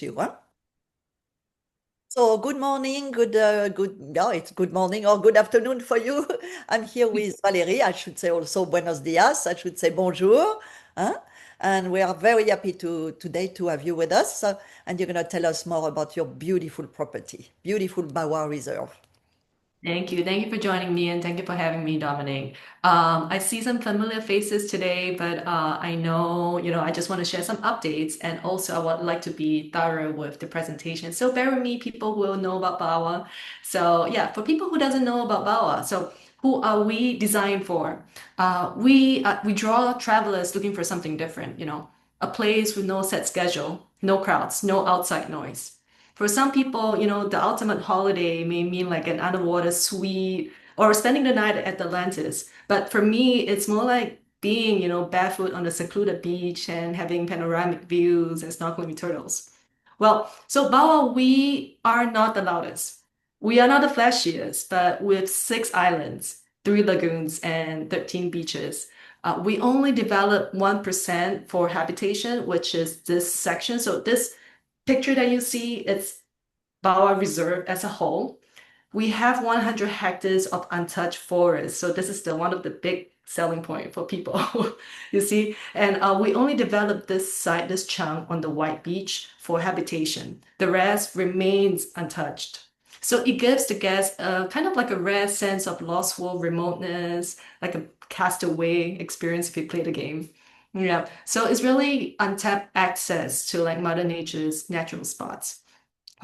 you, huh? So good morning, yeah, it's good morning or good afternoon for you. I'm here with Valérie. I should say also buenos dias. I should say bonjour, huh? And we are very happy today to have you with us. And you're going to tell us more about your beautiful property, beautiful Bawah Reserve. Thank you. Thank you for joining me and thank you for having me, Dominic. I see some familiar faces today, but I know, I just want to share some updates and also I would like to be thorough with the presentation. So bear with me, people who will know about Bawah. So yeah, for people who doesn't know about Bawah, so who are we designed for? We draw travelers looking for something different, a place with no set schedule, no crowds, no outside noise. For some people, the ultimate holiday may mean like an underwater suite or spending the night at Atlantis. But for me, it's more like being, barefoot on a secluded beach and having panoramic views and snorkeling with turtles. Well, so Bawa, we are not the loudest. We are not the flashiest, but with 6 islands, 3 lagoons, and 13 beaches. We only develop 1% for habitation, which is this section. So this picture that you see, it's Bawah Reserve as a whole. We have 100 hectares of untouched forest. So this is the one of the big selling point for people, you see. And we only developed this site, this chunk on the white beach for habitation. The rest remains untouched. So it gives the guests kind of like a rare sense of lost world remoteness, like a castaway experience if you play the game. Yeah. So it's really untapped access to like Mother Nature's natural spots.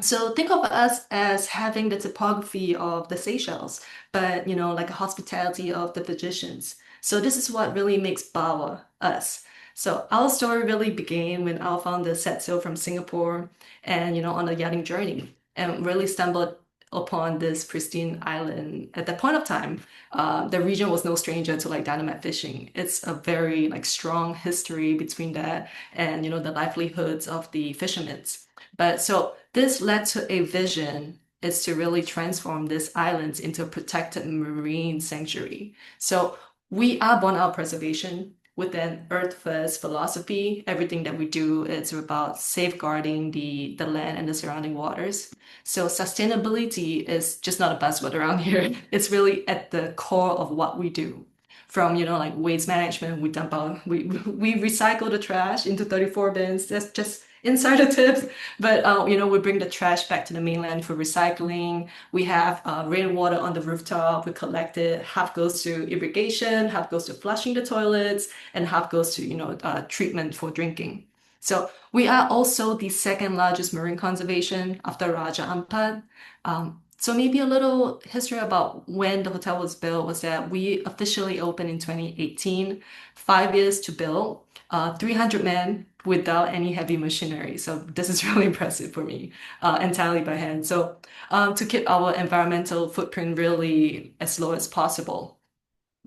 So think of us as having the topography of the Seychelles, but like a hospitality of the Fijians. So this is what really makes Bawah us. So our story really began when our founder set sail from Singapore and on a yachting journey and really stumbled upon this pristine island. At that point of time, the region was no stranger to like dynamite fishing. It's a very like strong history between that and the livelihoods of the fishermen. But so this led to a vision is to really transform these islands into a protected marine sanctuary. So we are born out preservation with an earth first philosophy. Everything that we do is about safeguarding the land and the surrounding waters. So sustainability is just not a buzzword around here. It's really at the core of what we do. From like waste management, we recycle the trash into 34 bins. That's just insider tips. But we bring the trash back to the mainland for recycling. We have rainwater on the rooftop. We collect it. Half goes to irrigation, half goes to flushing the toilets, and half goes to treatment for drinking. So we are also the second largest marine conservation after Raja Ampat. So maybe a little history about when the hotel was built was that we officially opened in 2018, 5 years to build, 300 men without any heavy machinery. So this is really impressive for me, entirely by hand. So to keep our environmental footprint really as low as possible.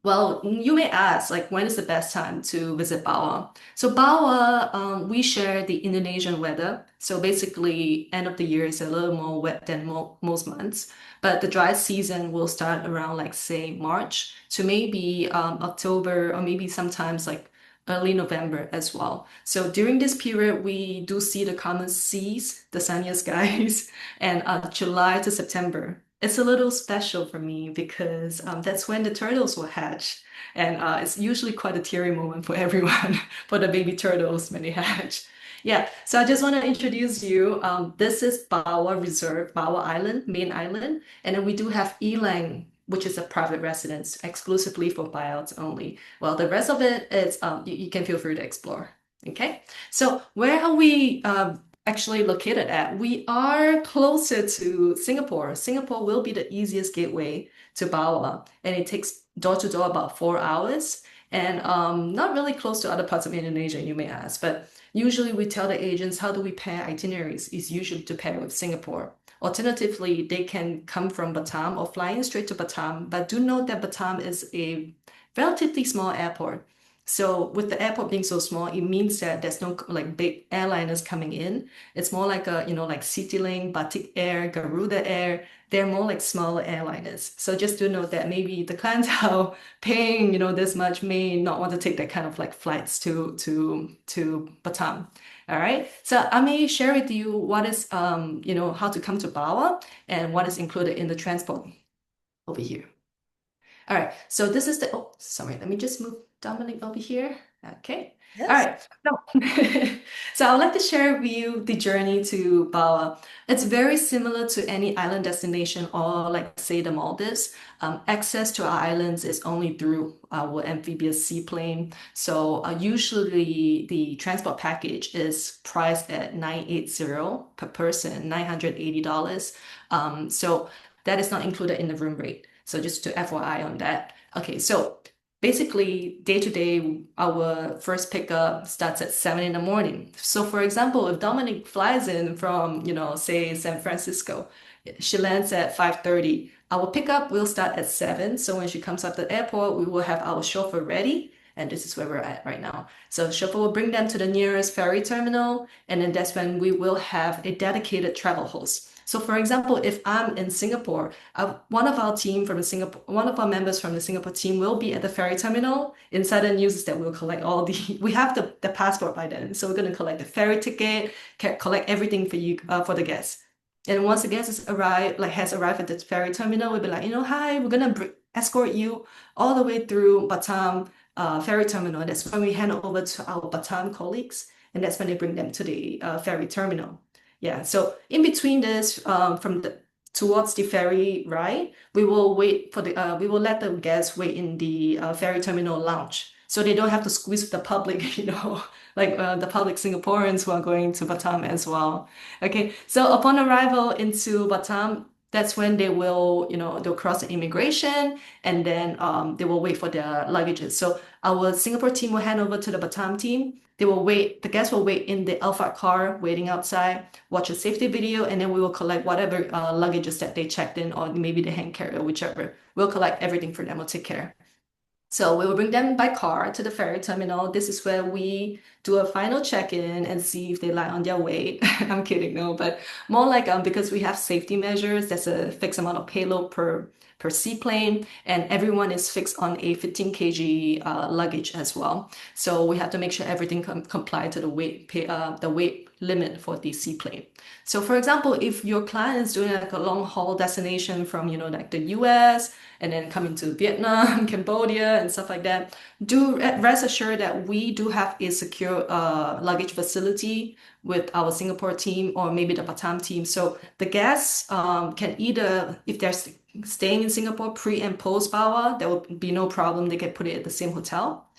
Well, you may ask, like, when is the best time to visit Bawah? So Bawah, we share the Indonesian weather. So basically, end of the year is a little more wet than most months. But the dry season will start around, like, say, March to maybe October or maybe sometimes like early November as well. So during this period, we do see the common seas, the sunnier skies, and July to September. It's a little special for me because that's when the turtles will hatch. And it's usually quite a teary moment for everyone, for the baby turtles when they hatch. Yeah, so I just want to introduce you. This is Bawah Reserve, Bawah Island, main island. And then we do have Elang, which is a private residence exclusively for buyouts only. Well, the rest of it is you can feel free to explore. Okay, so where are we actually located at? We are closer to Singapore. Singapore will be the easiest gateway to Bawah, and it takes door to door about 4 hours. And not really close to other parts of Indonesia, you may ask, but usually we tell the agents how do we pair itineraries is usually to pair with Singapore. Alternatively, they can come from Batam or fly in straight to Batam, but do note that Batam is a relatively small airport. So with the airport being so small, it means that there's no like big airliners coming in. It's more like like CityLink, Batik Air, Garuda Air. They're more like smaller airliners. So just do note that maybe the clientele paying, this much may not want to take that kind of like flights to Batam. All right. So I may share with you what is, how to come to Bawah and what is included in the transport over here. All right, so this is the, oh, sorry, let me just move Dominic over here. Okay. All Yes. right. So I would like to share with you the journey to Bawah. It's very similar to any island destination or like say the Maldives. Access to our islands is only through our amphibious seaplane. So usually the transport package is priced at 980 per person, $980. So that is not included in the room rate. So just to FYI on that. Okay, so basically day to day, our first pickup starts at 7 in the morning. So for example, if Dominic flies in from, say San Francisco, she lands at 5:30. Our pickup will start at 7. So when she comes up to the airport, we will have our chauffeur ready. And this is where we're at right now. So the chauffeur will bring them to the nearest ferry terminal, and then that's when we will have a dedicated travel host. So for example, if I'm in Singapore, one of our team from Singapore, one of our members from the Singapore team will be at the ferry terminal. Inside the news is that we'll collect all we have the passport by then. So we're going to collect the ferry ticket, collect everything for you, for the guests. And once the guest has arrived at the ferry terminal, we'll be like, hi, we're going to escort you all the way through Batam ferry terminal. That's when we hand over to our Batam colleagues. And that's when they bring them to the ferry terminal. Yeah, so in between this, towards the ferry ride, we will we will let the guests wait in the ferry terminal lounge, so they don't have to squeeze with the public, like the public Singaporeans who are going to Batam as well. Okay, so upon arrival into Batam, that's when they will, they'll cross the immigration, and then they will wait for their luggages. So our Singapore team will hand over to the Batam team. The guests will wait in the Alphard car, waiting outside, watch a safety video, and then we will collect whatever luggages that they checked in, or maybe the hand carrier, whichever. We'll collect everything for them, we'll take care. So we will bring them by car to the ferry terminal. This is where we do a final check-in and see if they lie on their weight. I'm kidding, no, but more like because we have safety measures, there's a fixed amount of payload per seaplane, and everyone is fixed on a 15 kg luggage as well. So we have to make sure everything comply to the weight limit for the seaplane. So for example, if your client is doing like a long haul destination from, like the US and then coming to Vietnam, Cambodia and stuff like that, do rest assured that we do have a secure luggage facility with our Singapore team or maybe the Batam team. So the guests can either, if they're staying in Singapore pre and post Bawah, there will be no problem. They can put it at the same hotel.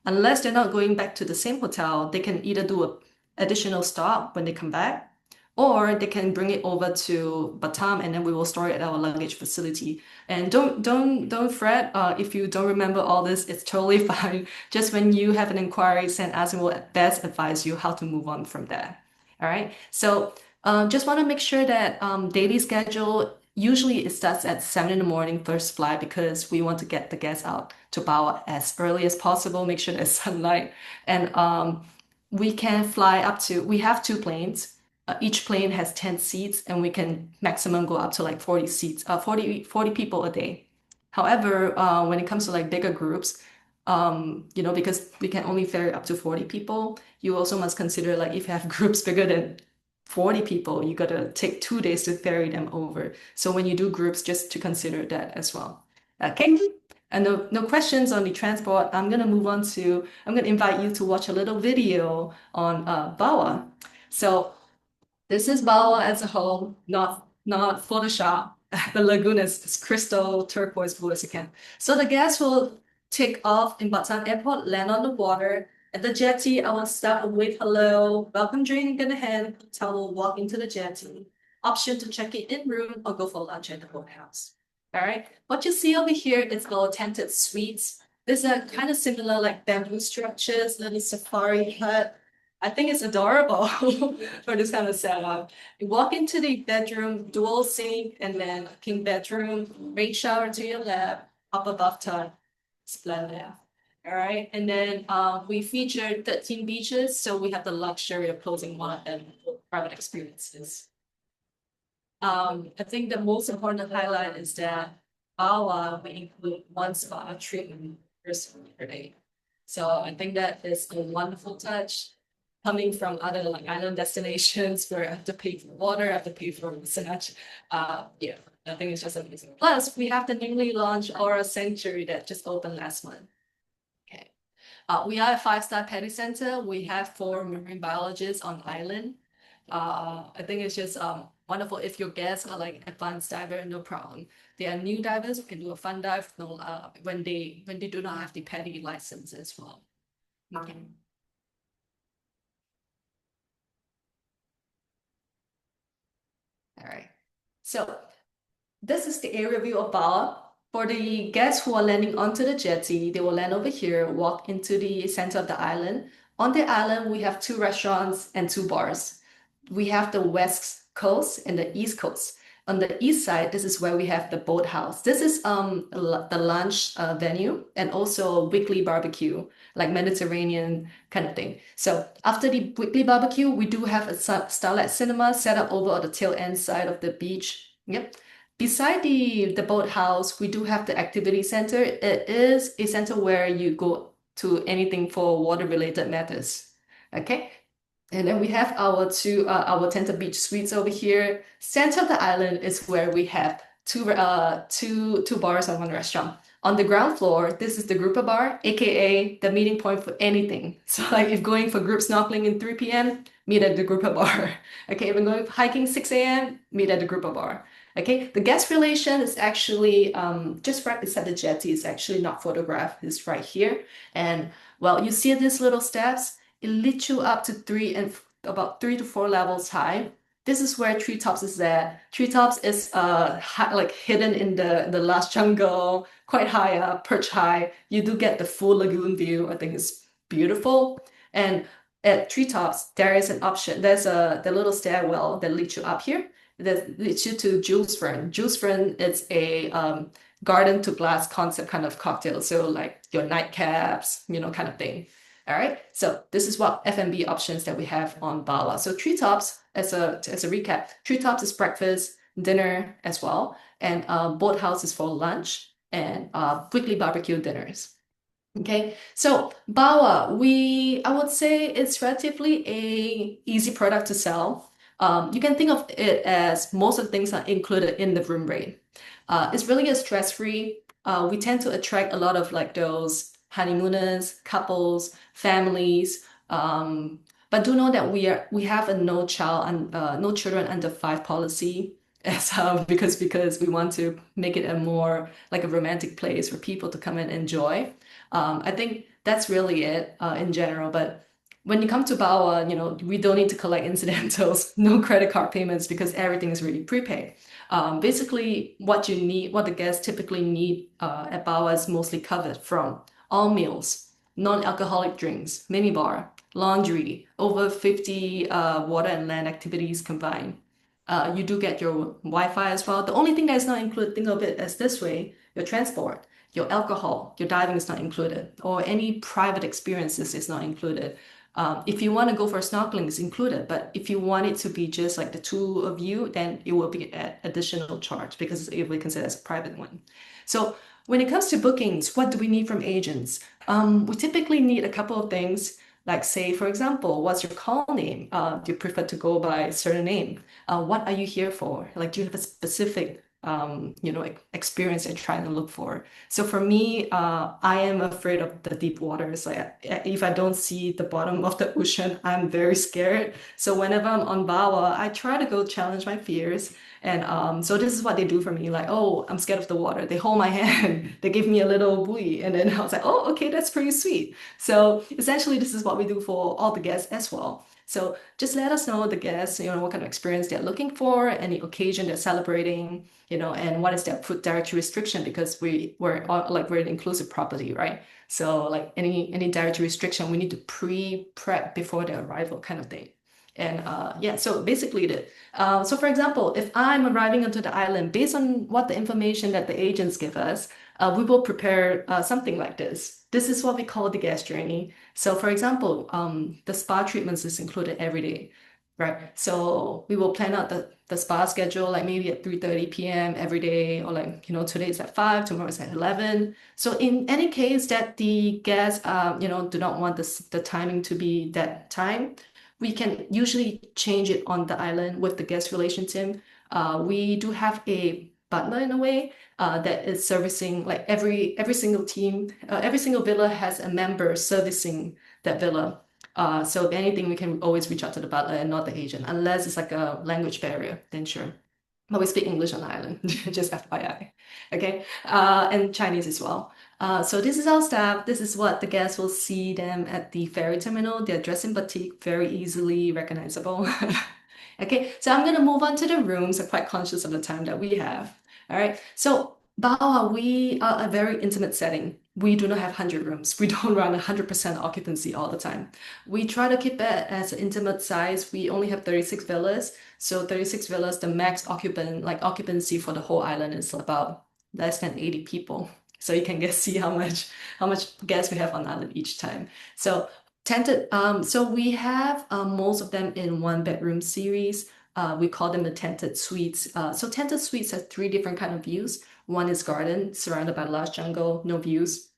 Unless they're not going back to the same hotel, they can either do an additional stop when they come back, or they can bring it over to Batam and then we will store it at our luggage facility. And don't fret if you don't remember all this, it's totally fine. Just when you have an inquiry, send us and we'll best advise you how to move on from there. All right. So just want to make sure that daily schedule, usually it starts at 7 in the morning, first flight, because we want to get the guests out to Bawah as early as possible, make sure there's sunlight. And we can fly we have 2 planes. Each plane has 10 seats, and we can maximum go up to like 40 seats, 40 people a day. However, when it comes to like bigger groups, because we can only ferry up to 40 people, you also must consider like if you have groups bigger than 40 people, you gotta take 2 days to ferry them over. So when you do groups, just to consider that as well. Okay. And no questions on the transport. I'm gonna invite you to watch a little video on Bawah. So this is Bawah as a whole, not Photoshop. The lagoon is crystal turquoise blue as you can. So the guests will take off in Batam Airport, land on the water. At the jetty, our staff will wave hello, welcome drink in the hand, hotel will walk into the jetty. Option to check in room or go for lunch at the boathouse. All right. What you see over here is our tented suites. These are kind of similar like bamboo structures, little safari hut. I think it's adorable for this kind of setup. You walk into the bedroom, dual sink, and then king bedroom, rain shower to your left, up above tub, splendid. All right, and then we featured 13 beaches, so we have the luxury of closing one of them for private experiences. I think the most important highlight is that we include one spa treatment per day. So I think that is a wonderful touch. coming from other like island destinations where I have to pay for water, I have to pay for massage. Yeah, I think it's just amazing. Plus, we have the newly launched Aura Sanctuary that just opened last month. Okay. We are a five-star petty center. We have four marine biologists on island. I think it's just wonderful if your guests are like advanced diver, no problem. They are new divers, we can do a fun dive, no, when they do not have the petty license as well. Okay. All right. So this is the area view of Bawah. For the guests who are landing onto the jetty, they will land over here, walk into the center of the island. On the island, we have two restaurants and two bars. We have the west coast and the east coast. On the east side, this is where we have the boathouse. This is the lunch venue and also weekly barbecue, like Mediterranean kind of thing. So after the weekly barbecue, we do have a starlight cinema set up over on the tail end side of the beach. Yep. Beside the boathouse, we do have the activity center. It is a center where you go to anything for water related matters. Okay. And then we have our Tenta Beach suites over here. Center of the island is where we have two bars and one restaurant. On the ground floor, this is the grouper bar, aka the meeting point for anything. So like if going for group snorkeling in 3 p.m., meet at the grouper bar. Okay, if we're going hiking 6 a.m., meet at the grouper bar. Okay, the guest relation is actually just right beside the jetty. It's actually not photographed. It's right here. And well, you see these little steps. It leads you up to about 3 to 4 levels high. This is where treetops is at. Treetops is like hidden in the last jungle, quite high up, perch high. You do get the full lagoon view. I think it's beautiful. And at treetops, there is an option. There's the little stairwell that leads you up here. That leads you to Jules Verne. Jules Verne is a garden to glass concept kind of cocktail. So like your nightcaps, kind of thing. All right, so this is what F&B options that we have on Bawah. So treetops, as a recap, treetops is breakfast, dinner as well, and boathouse is for lunch, and weekly barbecue dinners. Okay, so Bawah, I would say it's relatively a easy product to sell. You can think of it as most of the things are included in the room rate. It's really a stress-free. We tend to attract a lot of like those honeymooners, couples, families. But do know that we have a no children under 5 policy as because we want to make it a more like a romantic place for people to come and enjoy. I think that's really it in general. But when you come to Bawah, we don't need to collect incidentals, no credit card payments because everything is really prepaid. Basically, what the guests typically need at Bawah is mostly covered from all meals, non-alcoholic drinks, minibar, laundry, over 50 water and land activities combined. You do get your Wi-Fi as well. The only thing that is not included, think of it as this way, your transport, your alcohol, your diving is not included, or any private experiences is not included. If you want to go for snorkeling, it's included, but if you want it to be just like the two of you, then it will be at additional charge because it will be considered as a private one. So when it comes to bookings, what do we need from agents? We typically need a couple of things, like say, for example, what's your call name? Do you prefer to go by a certain name? What are you here for? Like, do you have a specific experience you're trying to look for? So for me, I am afraid of the deep waters. Like if I don't see the bottom of the ocean, I'm very scared. So whenever I'm on Bawah, I try to go challenge my fears. And so this is what they do for me. Like, oh, I'm scared of the water. They hold my hand. They give me a little buoy. And then I was like, oh, okay, that's pretty sweet. So essentially, this is what we do for all the guests as well. So just let us know the guests, what kind of experience they're looking for, any occasion they're celebrating, and what is their food dietary restriction because we're an inclusive property, right? So like any dietary restriction, we need to pre-prep before the arrival kind of thing. And yeah, so basically so for example, if I'm arriving onto the island, based on what the information that the agents give us, we will prepare something like this. This is what we call the guest journey. So for example, the spa treatments is included every day, right? So we will plan out the spa schedule, like maybe at 3:30 p.m. every day, or like, today is at 5, tomorrow is at 11. So in any case that the guests, do not want the timing to be that time, We can usually change it on the island with the guest relation team. We do have a butler in a way that is servicing like every single team, every single villa has a member servicing that villa. So if anything, we can always reach out to the butler and not the agent, unless it's like a language barrier, then sure. But we speak English on the island, just FYI. Okay, and Chinese as well. So this is our staff. This is what the guests will see them at the ferry terminal. They're dressed in batik, very easily recognizable. Okay, so I'm gonna move on to the rooms. I'm quite conscious of the time that we have. All right, so Bawah, we are a very intimate setting. We do not have 100 rooms. We don't run 100% occupancy all the time. We try to keep it as an intimate size. We only have 36 villas. So 36 villas, the max occupancy for the whole island is about less than 80 people. So you can guess see how much guests we have on island each time. So so we have most of them in one bedroom series. We call them the tented suites. So tented suites have three different kind of views. One is garden, surrounded by large jungle, no views.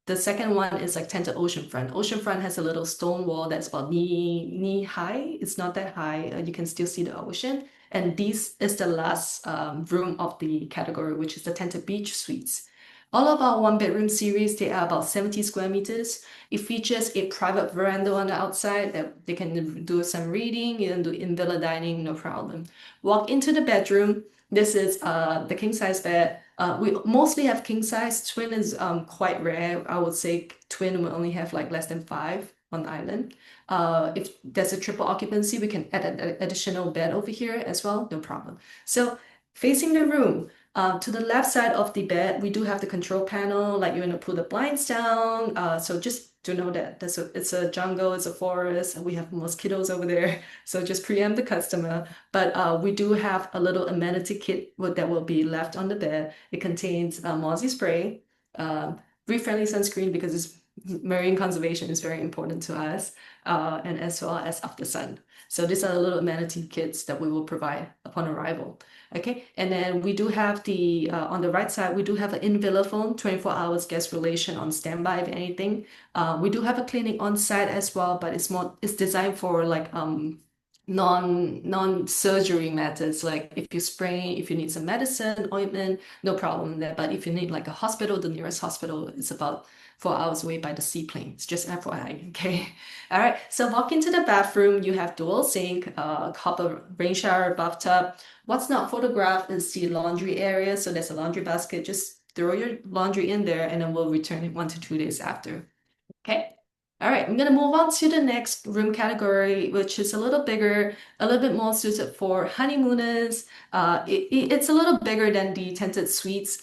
The second one is like tented oceanfront. Oceanfront has a little stone wall that's about knee high. It's not that high. You can still see the ocean. And this is the last room of the category, which is the tented beach suites. All of our one bedroom series, they are about 70 square meters. It features a private veranda on the outside that they can do some reading, you can do in-villa dining, no problem. Walk into the bedroom. This is the king size bed. We mostly have king size. Twin is quite rare. I would say twin will only have like less than five on the island. If there's a triple occupancy, we can add an additional bed over here as well, no problem. So facing the room, to the left side of the bed, we do have the control panel, like you want to pull the blinds down. So just to know that it's a jungle, it's a forest, and we have mosquitoes over there. So just preempt the customer. But we do have a little amenity kit that will be left on the bed. It contains mozzie spray, reef-friendly sunscreen because marine conservation is very important to us, and as well as after sun. So these are the little amenity kits that we will provide upon arrival. Okay, and then we do have the on the right side, we do have an in-villa phone, 24 hours guest relation on standby if anything. We do have a clinic on site as well, but it's designed for like non-surgery methods, like if you sprain, if you need some medicine, ointment, no problem there. But if you need like a hospital, the nearest hospital is about 4 hours away by the seaplane. It's just FYI, okay? All right, so walk into the bathroom, you have dual sink, copper rain shower, bathtub. What's not photographed is the laundry area. So there's a laundry basket. Just throw your laundry in there and then we'll return it 1 to 2 days after. Okay. All right, I'm gonna move on to the next room category, which is a little bigger, a little bit more suited for honeymooners. It's a little bigger than the tented suites.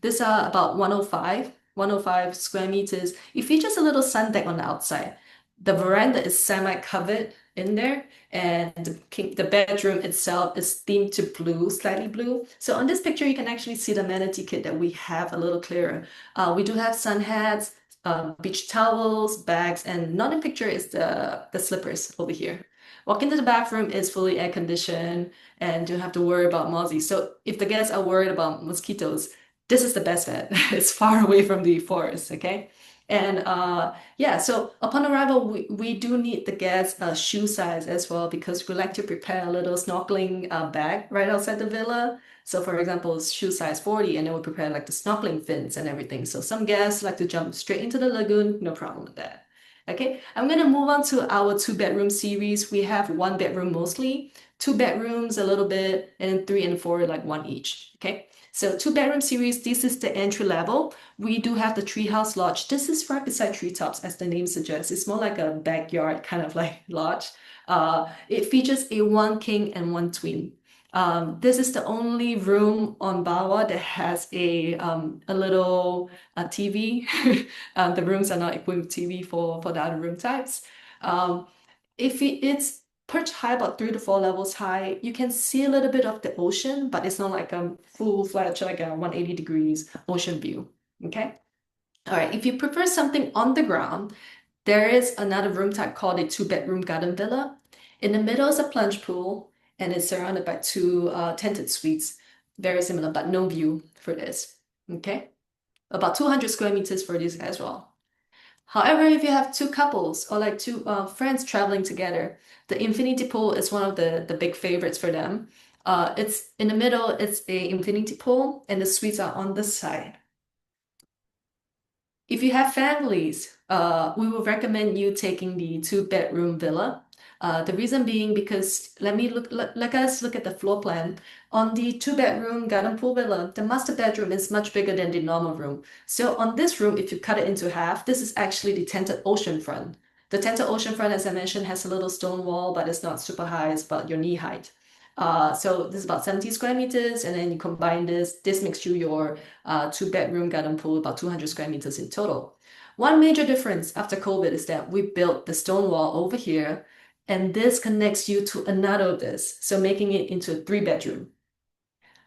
These are about 105 square meters. It features a little sun deck on the outside. The veranda is semi-covered in there, and the bedroom itself is themed to blue, slightly blue. So on this picture, you can actually see the amenity kit that we have a little clearer. We do have sun hats, beach towels, bags, and not in picture is the slippers over here. Walk into the bathroom is fully air conditioned and don't have to worry about mozzie. So if the guests are worried about mosquitoes, this is the best bet. It's far away from the forest, okay? And yeah, so upon arrival, we do need the guests' shoe size as well because we like to prepare a little snorkeling bag right outside the villa. So for example, shoe size 40, and then we'll prepare like the snorkeling fins and everything. So some guests like to jump straight into the lagoon, no problem with that. Okay, I'm gonna move on to our two-bedroom series. We have one bedroom mostly, two bedrooms a little bit, and then three and four, like one each. Okay, so two-bedroom series, this is the entry level. We do have the treehouse lodge. This is right beside treetops, as the name suggests. It's more like a backyard kind of like lodge. It features a one king and one twin. This is the only room on Bawah that has a little TV. The rooms are not equipped with TV for the other room types. If it's perched high, about 3 to 4 levels high, you can see a little bit of the ocean, but it's not like a full-fledged, like a 180 degrees ocean view. Okay. All right. If you prefer something on the ground, there is another room type called a two-bedroom garden villa. In the middle is a plunge pool, and it's surrounded by two tented suites. Very similar, but no view for this. Okay. About 200 square meters for this as well. However, if you have two couples or like two friends traveling together, the infinity pool is one of the big favorites for them. It's in the middle, it's a infinity pool, and the suites are on the side. If you have families, we will recommend you taking the two-bedroom villa. The reason being because let us look at the floor plan. On the two-bedroom garden pool villa, the master bedroom is much bigger than the normal room. So on this room, if you cut it into half, this is actually the tented ocean front. The tented ocean front, as I mentioned, has a little stone wall, but it's not super high, it's about your knee height. So this is about 70 square meters, and then you combine this makes you your two-bedroom garden pool, about 200 square meters in total. One major difference after COVID is that we built the stone wall over here, and this connects you to another of this, so making it into a three-bedroom.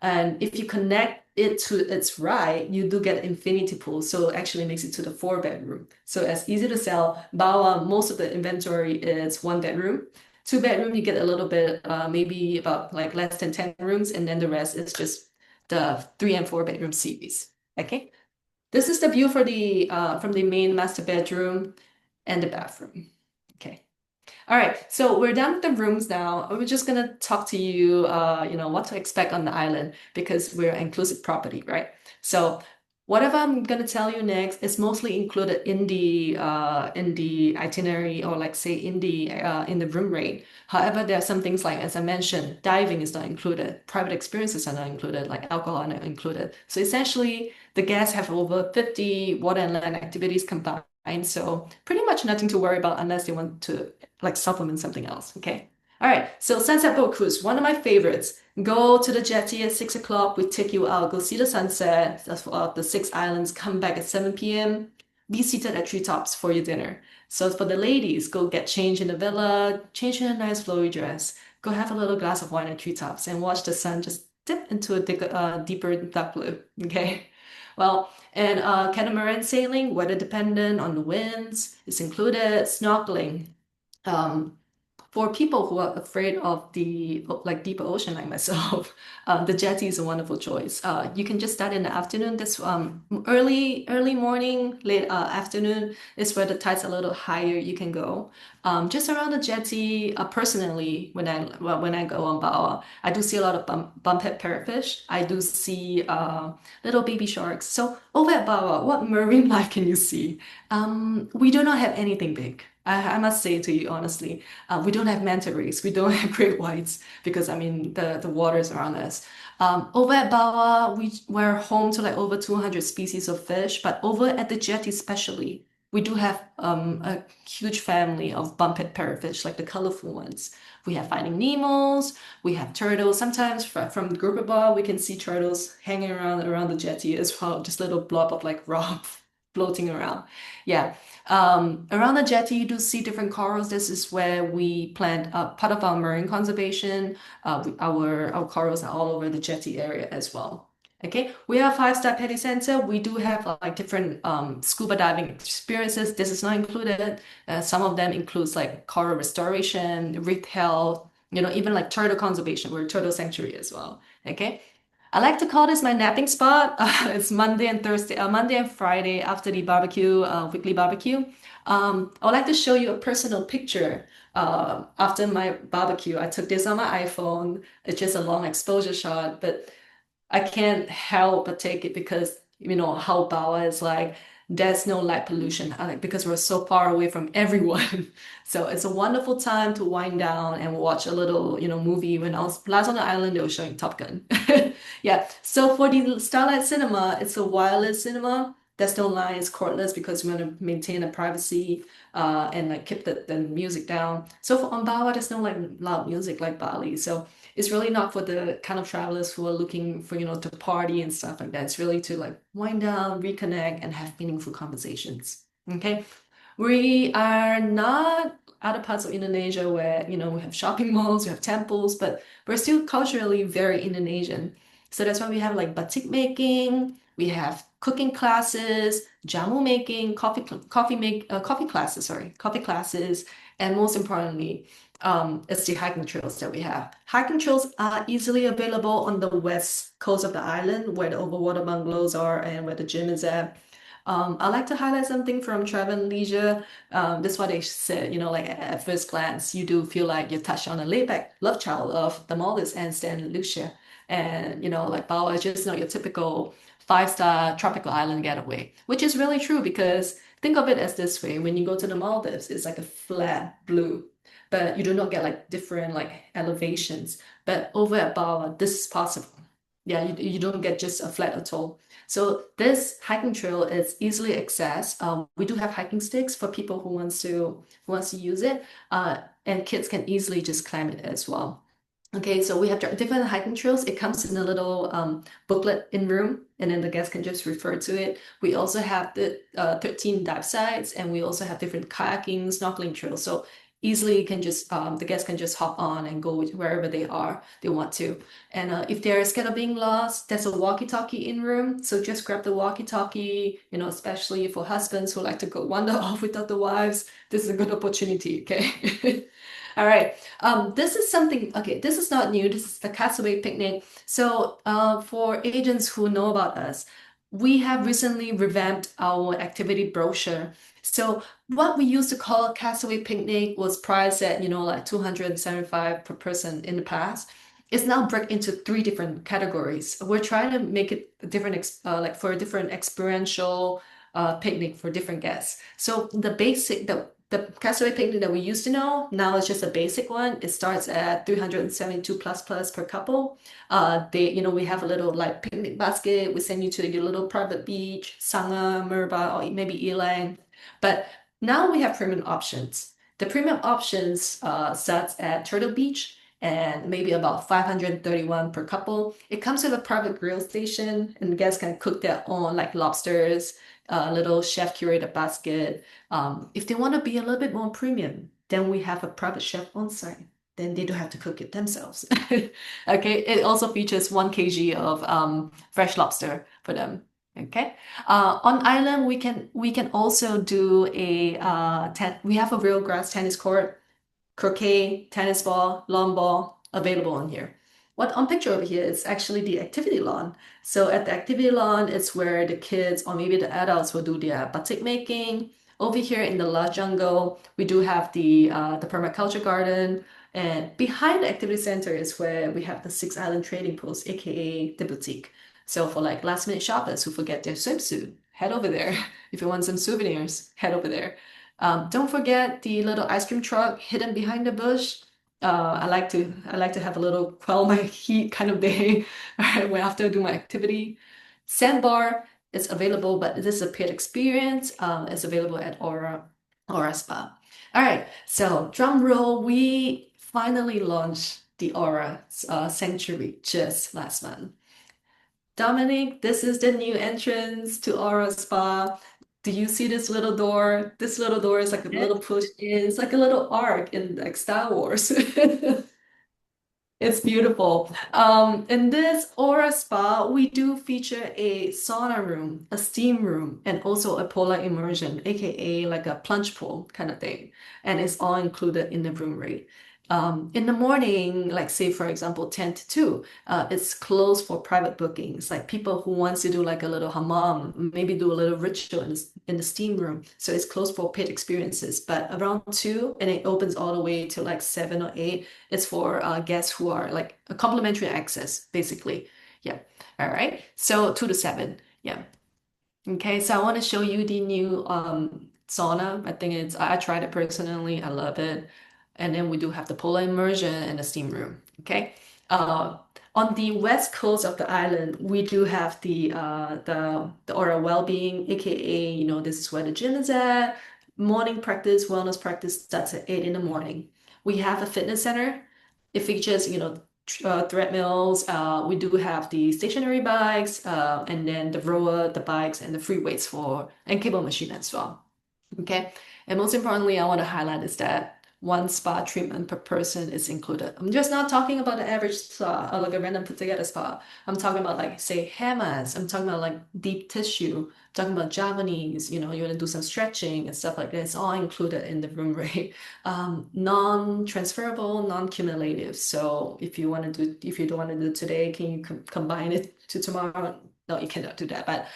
And if you connect it to its right, you do get infinity pool. So it actually makes it to the four-bedroom. So it's easy to sell. Bawah, most of the inventory is one bedroom. Two-bedroom, you get a little bit, maybe about like less than 10 rooms, and then the rest is just the three and four bedroom series. Okay. This is the view for the from the main master bedroom and the bathroom. Okay. All right, so we're done with the rooms now. We're just gonna talk to you, what to expect on the island because we're an inclusive property, right? So whatever I'm gonna tell you next is mostly included in the itinerary or like say in the room rate. However, there are some things like as I mentioned, diving is not included, private experiences are not included, like alcohol are not included. So essentially, the guests have over 50 water and land activities combined. So pretty much nothing to worry about unless they want to like supplement something else. Okay. All right. So sunset boat cruise, one of my favorites. Go to the jetty at 6 o'clock. We take you out. Go see the sunset. That's the six islands. Come back at 7 p.m. Be seated at treetops for your dinner. So for the ladies, go get changed in the villa, change in a nice flowy dress. Go have a little glass of wine at treetops and watch the sun just dip into a deeper dark blue. Okay. Well, and catamaran sailing, weather dependent on the winds, is included. Snorkeling, um, for people who are afraid of the like deeper ocean like myself, the jetty is a wonderful choice. You can just start in the afternoon. This early morning, late afternoon is where the tide's a little higher. You can go. Just around the jetty. Personally, when I go on Bawah, I do see a lot of bumphead parrotfish. I do see little baby sharks. So over at Bawah, what marine life can you see? We do not have anything big. I must say to you honestly, we don't have manta rays, we don't have great whites because I mean the waters around us. Over at Bawah, we're home to like over 200 species of fish, but over at the jetty especially, we do have a huge family of bumphead parrotfish, like the colorful ones. We have Finding Nemos, we have turtles. Sometimes from the group bar, we can see turtles hanging around the jetty as well, just little blob of like rock floating around. Yeah. Around the jetty, you do see different corals. This is where we plant part of our marine conservation. Our corals are all over the jetty area as well. Okay, we have five-star petty center. We do have like different scuba diving experiences. This is not included. Some of them includes like coral restoration, reef health, even like turtle conservation. We're a turtle sanctuary as well. Okay. I like to call this my napping spot. It's Monday and Friday after the barbecue, weekly barbecue. I would like to show you a personal picture. After my barbecue, I took this on my iPhone. It's just a long exposure shot, but I can't help but take it because you know how Bawah is like. There's no light pollution, because we're so far away from everyone. So it's a wonderful time to wind down and watch a little, movie. When I was last on the island, they were showing Top Gun. Yeah. So for the Starlight Cinema, it's a wireless cinema. There's no line, it's cordless because we want to maintain the privacy and like keep the music down. So for on Bawah, there's no like loud music like Bali. So it's really not for the kind of travelers who are looking for, to party and stuff like that. It's really to like wind down, reconnect, and have meaningful conversations. Okay. We are not other parts of Indonesia where, we have shopping malls, we have temples, but we're still culturally very Indonesian. So that's why we have like batik making, we have cooking classes, jamu making, coffee classes, coffee classes, and most importantly, it's the hiking trails that we have. Hiking trails are easily available on the west coast of the island where the overwater bungalows are and where the gym is at. I like to highlight something from Travel and Leisure. That's why they said, like at first glance, you do feel like you touch on a laid-back love child of the Maldives and St. Lucia. And, like Bawah is just not your typical five-star tropical island getaway, which is really true because think of it as this way. When you go to the Maldives, it's like a flat blue, but you do not get like different like elevations. But over at Bawah, this is possible. Yeah, you don't get just a flat atoll. So this hiking trail is easily accessed. We do have hiking sticks for people who wants to use it, and kids can easily just climb it as well. Okay, so we have different hiking trails. It comes in a little booklet in room, and then the guests can just refer to it. We also have the 13 dive sites, and we also have different kayaking, snorkeling trails. So easily you can just the guests can just hop on and go wherever they want to. And if they're scared of being lost, there's a walkie-talkie in room. So just grab the walkie-talkie, especially for husbands who like to go wander off without the wives. This is a good opportunity, okay? All right. This is something, okay, this is not new. This is the Castaway Picnic. So, for agents who know about us, we have recently revamped our activity brochure. So, what we used to call Castaway Picnic was priced at, like 275 per person in the past. It's now break into three different categories. We're trying to make it a different, like for a different experiential picnic for different guests. So the Castaway picnic that we used to know, now it's just a basic one. It starts at 372 plus per couple. We have a little like picnic basket. We send you to your little private beach, Sangha, Merba, or maybe Elang. But now we have premium options. The premium options starts at Turtle Beach and maybe about 531 per couple. It comes with a private grill station, and the guests can cook their own like lobsters, a little chef curated basket. If they want to be a little bit more premium, then we have a private chef on site. Then they don't have to cook it themselves. Okay, it also features 1 kg of fresh lobster for them. Okay, on island we can also do we have a real grass tennis court, croquet, tennis ball, lawn ball available on here. What on picture over here is actually the activity lawn. So at the activity lawn, it's where the kids or maybe the adults will do their batik making. Over here in the La Jungle, we do have the permaculture garden. And behind the activity center is where we have the Six Island Trading Post, aka the boutique. So for like last minute shoppers who forget their swimsuit, head over there. If you want some souvenirs, head over there. Don't forget the little ice cream truck hidden behind the bush. I like to have a little quell my heat kind of day when after I do my activity. Sandbar is available, but this is a paid experience. It's available at Aura Spa. All right, so drum roll, we finally launched the Aura Sanctuary just last month. Dominic, this is the new entrance to Aura Spa. Do you see this little door? This little door is like a Yeah. little push in. It's like a little arc in like Star Wars. It's beautiful. In this Aura Spa, we do feature a sauna room, a steam room, and also a polar immersion, aka like a plunge pool kind of thing. And it's all included in the room rate. In the morning, like say for example, 10 to 2, it's closed for private bookings, like people who wants to do like a little hammam, maybe do a little ritual in the steam room. So it's closed for paid experiences. But around 2, and it opens all the way to like 7 or 8, it's for guests who are like a complimentary access, basically. Yeah. All right. So 2 to 7. Yeah. Okay. So I want to show you the new sauna. I think I tried it personally. I love it. And then we do have the polar immersion and the steam room. Okay. Uh, on the west coast of the island, we do have the Aura Wellbeing, aka, this is where the gym is at. Morning practice, wellness practice starts at 8 in the morning. We have a fitness center. It features, treadmills. We do have the stationary bikes, and then the rower, the bikes, and the free weights and cable machine as well. Okay. And most importantly, I want to highlight is that one spa treatment per person is included. I'm just not talking about the average spa or like a random put together spa. I'm talking about like say hair mask. I'm talking about like deep tissue. I'm talking about Javanese. You want to do some stretching and stuff like that. It's all included in the room rate. Non-transferable, non-cumulative. So if you don't want to do it today, can you combine it to tomorrow? no, you cannot do that. But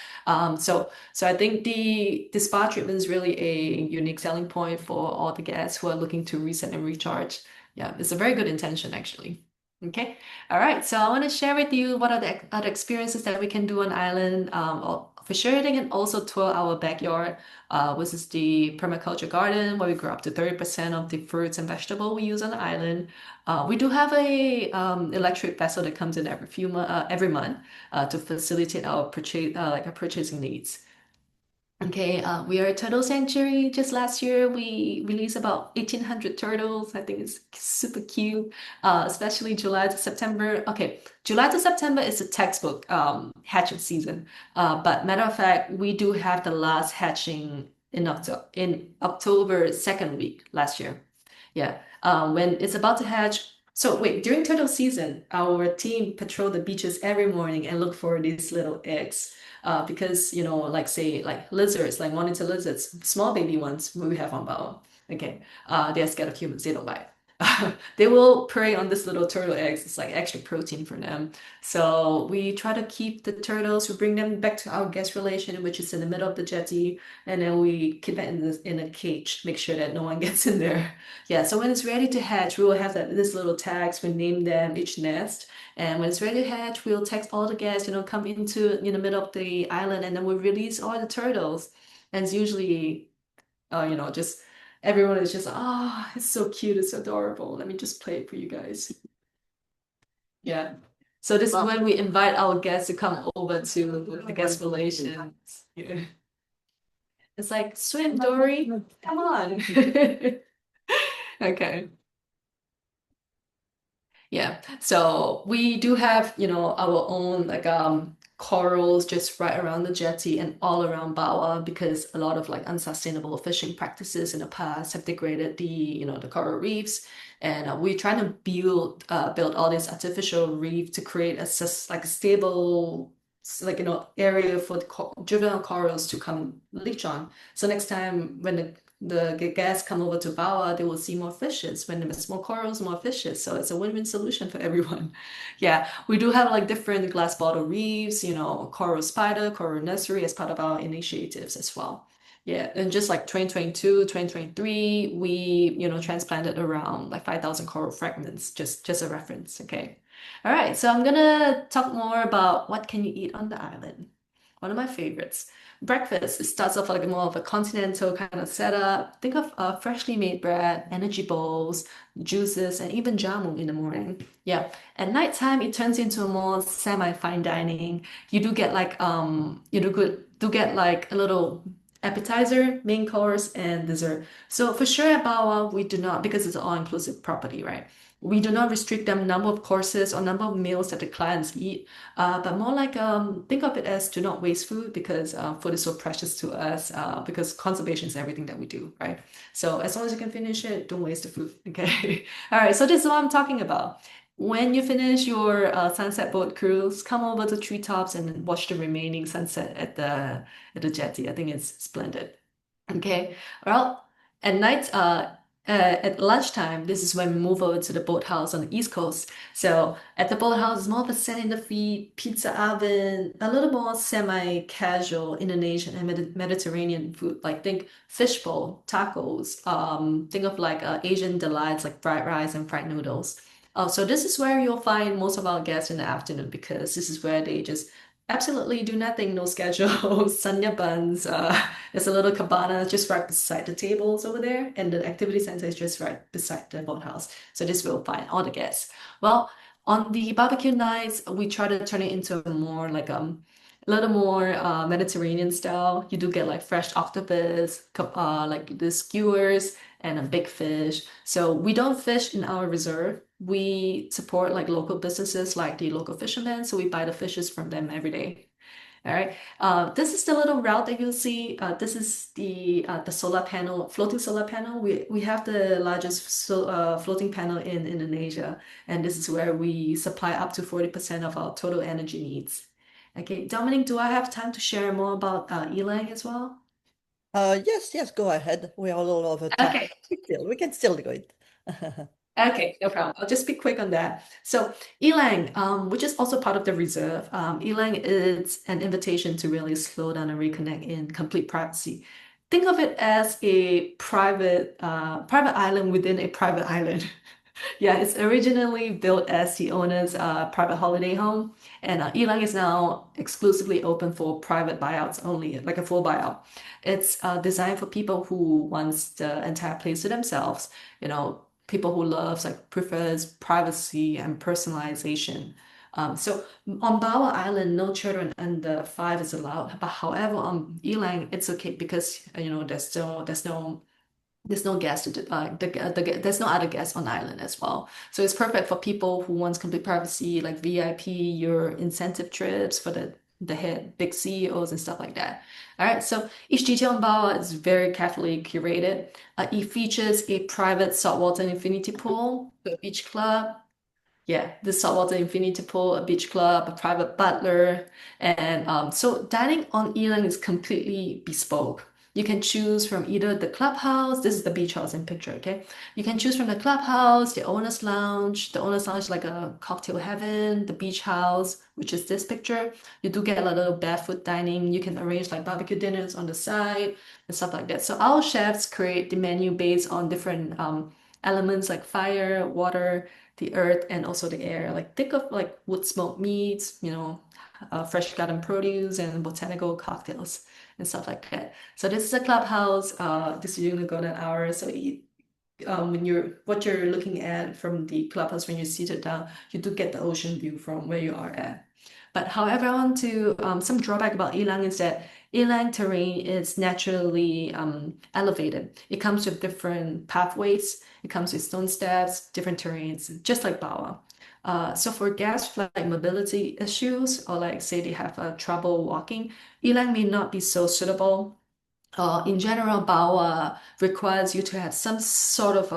so I think the spa treatment is really a unique selling point for all the guests who are looking to reset and recharge. Yeah, it's a very good intention actually. Okay. All right. So I want to share with you what are the other experiences that we can do on island. For sure, they can also tour our backyard, which is the permaculture garden where we grow up to 30% of the fruits and vegetable we use on the island. We do have a electric vessel that comes in every month to facilitate our our purchasing needs. Okay, we are a turtle sanctuary. Just last year, we released about 1,800 turtles. I think it's super cute, especially July to September. Okay, July to September is a textbook hatching season. But matter of fact, we do have the last hatching in October second week last year. Yeah, when it's about to hatch. So wait, during turtle season, our team patrol the beaches every morning and look for these little eggs because like say like lizards, like monitor lizards, small baby ones we have on Bawah. Okay, they're scared of humans. They don't bite. They will prey on this little turtle eggs. It's like extra protein for them. So we try to keep the turtles. We bring them back to our guest relation, which is in the middle of the jetty, and then we keep it in a cage. Make sure that no one gets in there. Yeah. So when it's ready to hatch, we will have this little tags. We name them each nest. And when it's ready to hatch, we'll text all the guests, come into in the middle of the island, and then we'll release all the turtles. And it's usually, just everyone is just, it's so cute, it's adorable. Let me just play it for you guys. Yeah. So this is when we invite our guests to come over to the guest relations. Yeah. It's like, swim, Dory, come on. Okay. Yeah. So we do have, our own like corals just right around the jetty and all around Bawah because a lot of like unsustainable fishing practices in the past have degraded the coral reefs. And we're trying to build all this artificial reef to create like a stable like area for the juvenile corals to come leach on. So next time when the guests come over to Bawah, they will see more fishes. When there's more corals, more fishes. So it's a win-win solution for everyone. Yeah, we do have like different glass bottle reefs, coral spider, coral nursery as part of our initiatives as well. Yeah, and just like 2022, 2023, we, transplanted around like 5,000 coral fragments, just a reference, okay? All right, so I'm gonna talk more about what can you eat on the island. One of my favorites. Breakfast, it starts off like more of a continental kind of setup. Think of freshly made bread, energy bowls, juices, and even jamu in the morning. Yeah. At nighttime, it turns into a more semi-fine dining. You do get like do get like a little appetizer, main course, and dessert. So for sure at Bawah, we do not, because it's an all-inclusive property, right? We do not restrict the number of courses or number of meals that the clients eat, but more like think of it as do not waste food because food is so precious to us because conservation is everything that we do, right? So as long as you can finish it, don't waste the food. Okay. All right. So this is what I'm talking about. When you finish your sunset boat cruise, come over to treetops and watch the remaining sunset at the jetty. I think it's splendid. Okay. Well, at night, at lunchtime, this is when we move over to the boathouse on the East Coast. So at the boathouse, it's more of a sand in the feet, pizza oven, a little more semi-casual Indonesian and Mediterranean food. Like think fishbowl, tacos. Think of like Asian delights like fried rice and fried noodles. So this is where you'll find most of our guests in the afternoon because this is where they just absolutely do nothing, no schedule, sanya buns. There's a little cabana just right beside the tables over there, and the activity center is just right beside the boathouse. So this will find all the guests. Well, on the barbecue nights, we try to turn it into a more like a little more Mediterranean style. You do get like fresh octopus, like the skewers and a big fish. So we don't fish in our reserve. We support like local businesses like the local fishermen. So we buy the fishes from them every day. All right. This is the little route that you'll see. This is the solar panel, floating solar panel. We have the largest floating panel in Indonesia, and this is where we supply up to 40% of our total energy needs. Okay, Dominic, do I have time to share more about Elang as well? Yes, yes, go ahead. We are all over time. Okay. We can still do it. Okay, no problem. I'll just be quick on that. So Elang, which is also part of the reserve, Elang is an invitation to really slow down and reconnect in complete privacy. Think of it as a private island within a private island. Yeah, it's originally built as the owner's private holiday home, and Elang is now exclusively open for private buyouts only, like a full buyout. It's designed for people who wants the entire place to themselves, people who loves like prefers privacy and personalization. So on Bawah Island, no children under 5 is allowed. But however, on Elang, it's okay because there's no guest there's no other guests on island as well. So it's perfect for people who wants complete privacy, like VIP, your incentive trips for the head big CEOs and stuff like that. All right, so each detail on Bawah is very carefully curated. It features a private saltwater infinity pool, a beach club, yeah, the saltwater infinity pool, a beach club, a private butler, and so dining on Eland is completely bespoke. You can choose from either the clubhouse. This is the beach house in picture, okay? You can choose from the clubhouse, the owner's lounge. The owner's lounge is like a cocktail heaven. The beach house, which is this picture. You do get a little barefoot dining. You can arrange like barbecue dinners on the side and stuff like that. So our chefs create the menu based on different elements like fire, water, the earth, and also the air. Like think of like wood smoked meats, fresh garden produce and botanical cocktails and stuff like that. So this is a clubhouse. This is during the golden hour. So when what you're looking at from the clubhouse when you're seated down, you do get the ocean view from where you are at. But however, on to some drawback about Ilang is that Ilang terrain is naturally elevated. It comes with different pathways. It comes with stone steps, different terrains, just like Bawah. So for guests like mobility issues or like say they have trouble walking, Ilang may not be so suitable. In general, Bawah requires you to have some sort of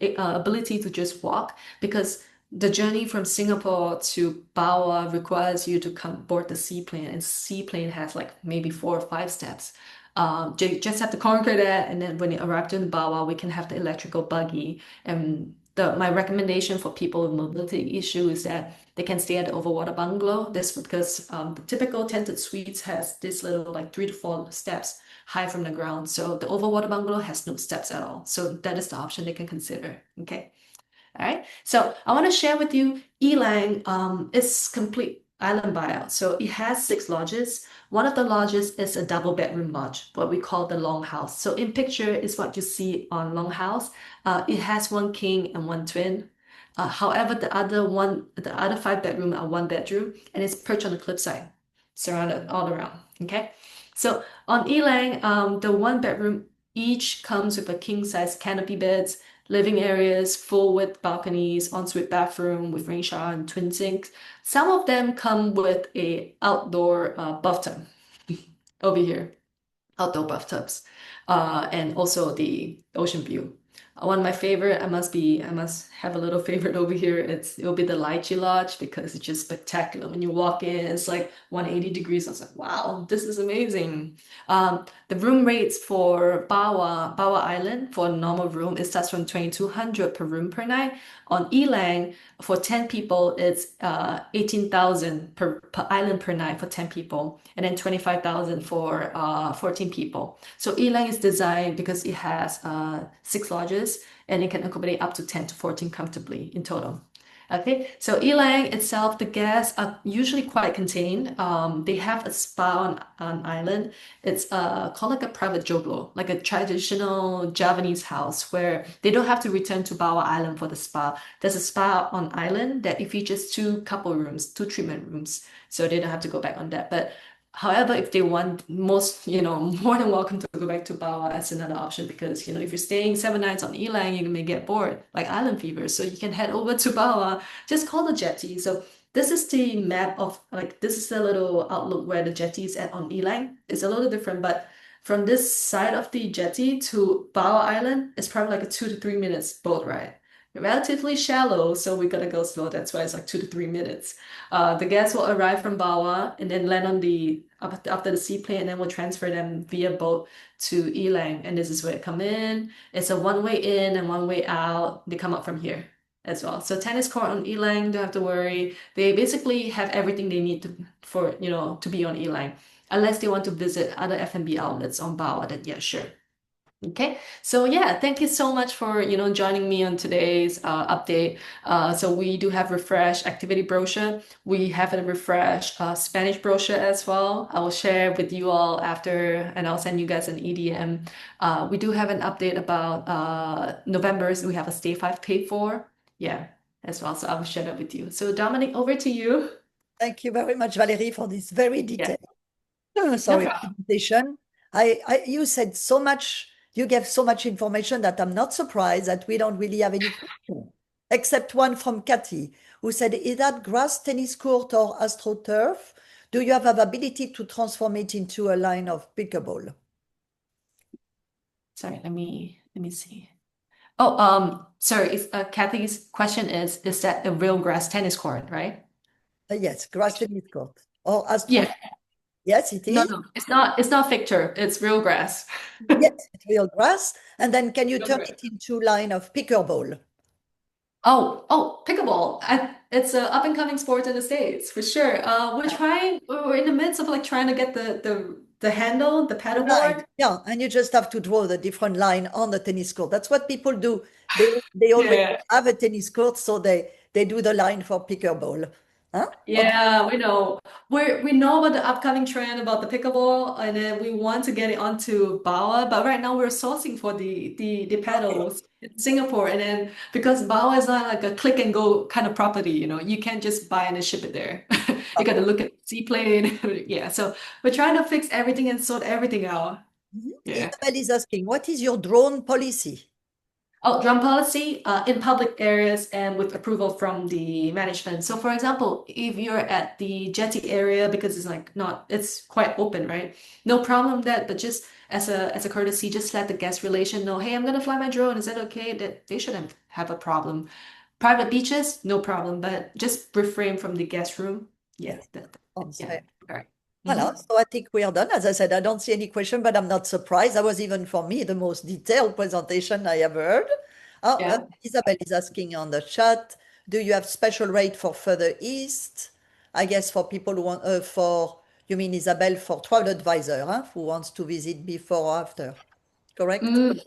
ability to just walk because the journey from Singapore to Bawah requires you to come board the seaplane, and seaplane has like maybe 4 or 5 steps. You just have to conquer that, and then when you arrive in Bawah, we can have the electrical buggy. And my recommendation for people with mobility issue is that they can stay at the overwater bungalow. This because the typical tented suites has this little like 3 to 4 steps high from the ground. So the overwater bungalow has no steps at all. So that is the option they can consider. Okay. All right. So I want to share with you Elang is complete island buyout. So it has 6 lodges. One of the lodges is a double bedroom lodge, what we call the longhouse. So in picture is what you see on longhouse. It has one king and one twin. However, the other 5 bedroom are 1 bedroom, and it's perched on the cliffside, surrounded all around. Okay. So on Elang, the 1 bedroom each comes with a king size canopy beds, living areas full with balconies, ensuite bathroom with rain shower and twin sinks. Some of them come with a outdoor bathtub over here, outdoor bathtubs, and also the ocean view. One of my favorite, I must have a little favorite over here. It'll be the Lychee Lodge because it's just spectacular. When you walk in, it's like 180 degrees. I was like, wow, this is amazing. The room rates for Bawah Island for a normal room, it starts from 2,200 per room per night. On Elang, for 10 people, it's 18,000 per island per night for 10 people, and then 25,000 for 14 people. So Elang is designed because it has 6 lodges and it can accommodate up to 10 to 14 comfortably in total. Okay, so Elang itself, the guests are usually quite contained. They have a spa on island. It's called like a private joglo, like a traditional Javanese house where they don't have to return to Bawah Island for the spa. There's a spa on island that it features 2 couple rooms, 2 treatment rooms, so they don't have to go back on that. But however, if they want more than welcome to go back to Bawah as another option because, if you're staying 7 nights on Elang, you may get bored, like island fever. So you can head over to Bawah, just call the jetty. So this is the map of, like, this is the little outlook where the jetty is at on Elang. It's a little different, but from this side of the jetty to Bawah Island, it's probably like a 2 to 3 minutes boat ride. relatively shallow, so we gotta go slow. That's why it's like 2 to 3 minutes. The guests will arrive from Bawah and then land on the after the seaplane, and then we'll transfer them via boat to Elang. And this is where they come in. It's a one-way in and one-way out. They come up from here as well. So tennis court on Elang, don't have to worry. They basically have everything they need to for to be on Elang. Unless they want to visit other F&B outlets on Bawah, then yeah, sure. Okay, so yeah, thank you so much for joining me on today's update. So we do have refresh activity brochure. We have a refresh Spanish brochure as well. I will share with you all after, and I'll send you guys an EDM. We do have an update about November's. We have a Stay 5 paid for, yeah, as well. So I will share that with you. So Dominic, over to you. Thank you very much, Valerie, for this very Yeah, detailed, no sorry, problem. presentation. You said so much, you gave so much information that I'm not surprised that we don't really have any question, except one from Kathy, who said, is that grass tennis court or astroturf? Do you have ability to transform it into a line of pickleball? Sorry, let me see. Oh, sorry. Kathy's question is that a real grass tennis court, right? Yes, grass tennis court or Yeah. astroturf. Yes, it No, is. no, it's not. It's not Victor. It's real grass. Yes, it's real grass. And then can you Real turn grass. it into line of pickleball? Oh, pickleball. It's an up and coming sport in the States for sure. We're in the midst of like trying to get the handle, the The line, paddleboard. yeah, and you just have to draw the different line on the tennis court. That's what people do. They already Yeah. have a tennis court, so they do the line for pickleball. Huh? Okay. Yeah, we know. We know about the upcoming trend about the pickleball, and then we want to get it onto Bawah, but right now we're sourcing for the Okay. paddles in Singapore, and then because Bawah is not like a click and go kind of property, you can't just buy and then ship it there. You got to Okay. look at the seaplane. Yeah, so we're trying to fix everything and sort everything out. Mhm. Yeah. Isabel is asking, what is your drone policy? Oh, drum policy in public areas and with approval from the management. So, for example, if you're at the jetty area because it's like not, it's quite open, right? No problem that, but just as a courtesy, just let the guest relation know, hey, I'm gonna fly my drone. Is that okay? That they shouldn't have a problem. Private beaches, no problem, but just refrain from the guest room. Yeah, Yes, sounds yeah, fair. all right. Voilà, Mm-hmm. so I think we are done. As I said, I don't see any question, but I'm not surprised. That was even for me the most detailed presentation I ever heard. Yeah. Isabel is asking on the chat, do you have special rate for further east? I guess for people who want, you mean Isabel, for travel advisor, huh, who wants to visit before or after, correct? Mm,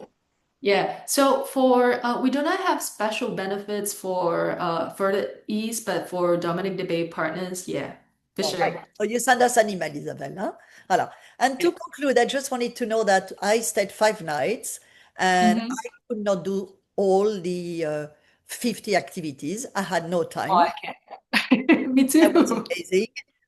yeah, so for we do not have special benefits for the East, but for Dominic Debate partners, yeah, for All right. sure. So you send us an email, Isabel, huh? Voilà. And Yeah. to conclude, I just wanted to know that I stayed 5 nights and Mm-hmm. I could not do all the 50 activities. I had no Oh, time. I can't. Me That was too. amazing.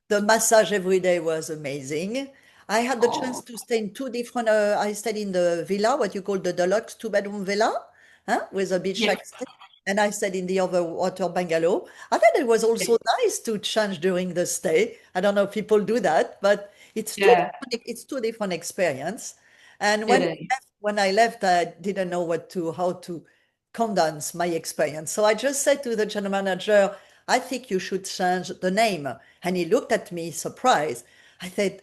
The massage every day was amazing. I had the chance Oh, to stay in two different, I stayed in the villa, what you call the deluxe two-bedroom villa, huh, with a beach yeah, access. And I stayed in the overwater bungalow. I thought it was yeah, also nice to change during the stay. I don't know if people do that, but yeah, it's two different experience. And it is. when I left, I didn't know how to condense my experience. So I just said to the general manager, I think you should change the name. And he looked at me surprised. I said,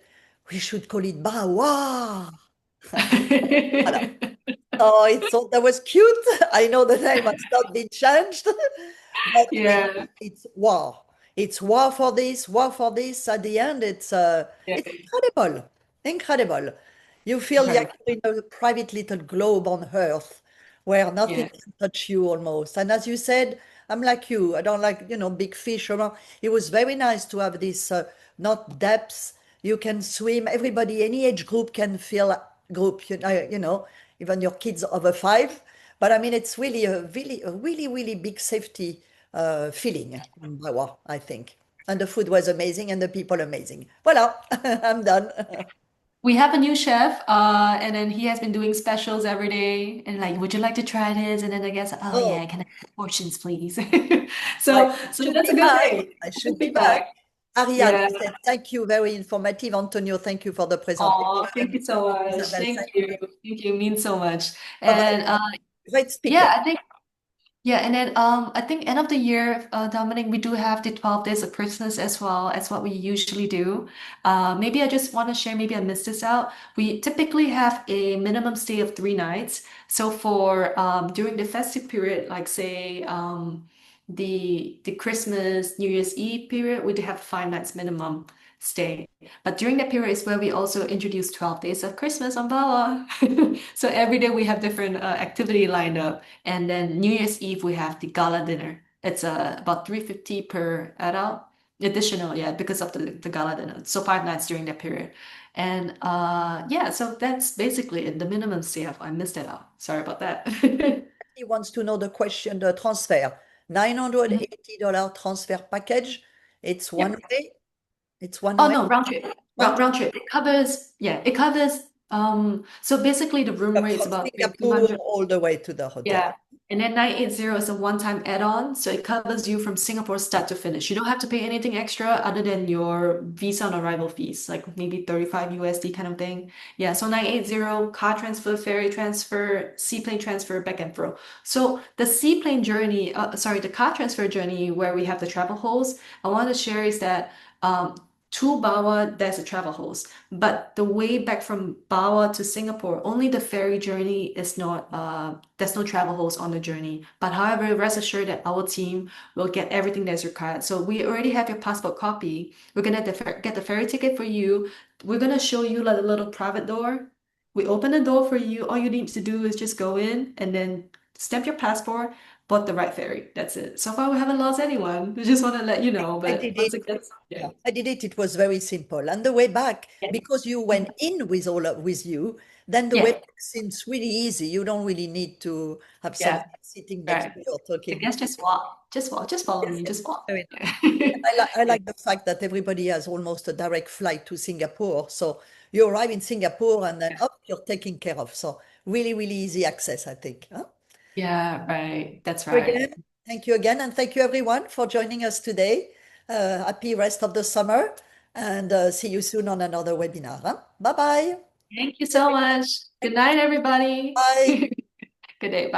we should call it Bawah. Voilà. So that was cute. I know the name has not been changed, but Yeah, it's wow. It's wow for this, wow for this. At the end, yeah, it's incredible, incredible. You feel like right. you're in a private little globe on Earth where nothing Yeah, can touch you almost. And as you said, I'm like you. I don't like big fish around. It was very nice to have this not depths. You can swim. Everybody, any age group can feel group. Even your kids over 5. But I mean, it's really really big safety feeling in Bawah, I think. And the food was amazing and the people amazing. Voilà, I'm done. we have a new chef, and then he has been doing specials every day, and like, would you like to try this? And then I guess, oh Oh, yeah, can I have portions, please? I So should that's be a good back. thing. I Good should be back. feedback. Ariane Yeah. said, thank you, very informative. Antonio, thank you for the Oh, thank presentation. you so much. Isabel, Thank thank you. you. Thank you. Means so much. Bye-bye. And Great yeah, speaker. I think Yeah, and then I think end of the year, Dominic, we do have the 12 days of Christmas as well as what we usually do. Maybe I just want to share, maybe I missed this out. We typically have a minimum stay of 3 nights. So for during the festive period, like say the Christmas, New Year's Eve period, we do have 5 nights minimum stay. But during that period is where we also introduce 12 days of Christmas on Bawah. So every day we have different activity lined up. And then New Year's Eve, we have the gala dinner. It's about 350 per adult. Additional, yeah, because of the gala dinner. So 5 nights during that period. And yeah, so that's basically it, the minimum stay. I missed it out. Sorry about that. He wants to know the question, the transfer. Mhm. $980 transfer package. It's one Yep. way. It's one Oh way. no, round trip. One Round trip. It covers, yeah, it covers so basically the room rate is from about Singapore 200. all the way to the hotel. Yeah. And then 980 is a one-time add-on, so it covers you from Singapore start to finish. You don't have to pay anything extra other than your visa on arrival fees, like maybe 35 USD kind of thing. Yeah, so 980, car transfer, ferry transfer, seaplane transfer, back and forth. So the seaplane journey, sorry, the car transfer journey where we have the travel host, I want to share is that um, to Bawah, there's a travel host. But the way back from Bawah to Singapore, only the ferry journey is not, there's no travel host on the journey. But however, rest assured that our team will get everything that's required. So we already have your passport copy. We're gonna get the ferry ticket for you. We're gonna show you like a little private door. We open the door for you. All you need to do is just go in and then stamp your passport, board the right ferry. That's it. So far, we haven't lost anyone. We just want to let you know. I But did it. once it gets, Yeah, yeah, I did it. It was very simple. And the way back, yeah, because you went in with with you, then the way yeah, back seems really easy. You don't really need to have yeah. somebody sitting next Right. to you or I talking. guess just walk. Just walk. Just follow Yes, me. yes, Just walk. very nice. Yeah. I Yeah. like the fact that everybody has almost a direct flight to Singapore. So you arrive in Singapore and then up, you're taken care of. So really, really easy access, I think. Huh? Yeah, right. That's You right. again. Thank you again. And thank you everyone for joining us today. Happy rest of the summer and see you soon on another webinar. Huh? Bye-bye. Thank you so much. Good night, everybody. Bye. Good day. Bye.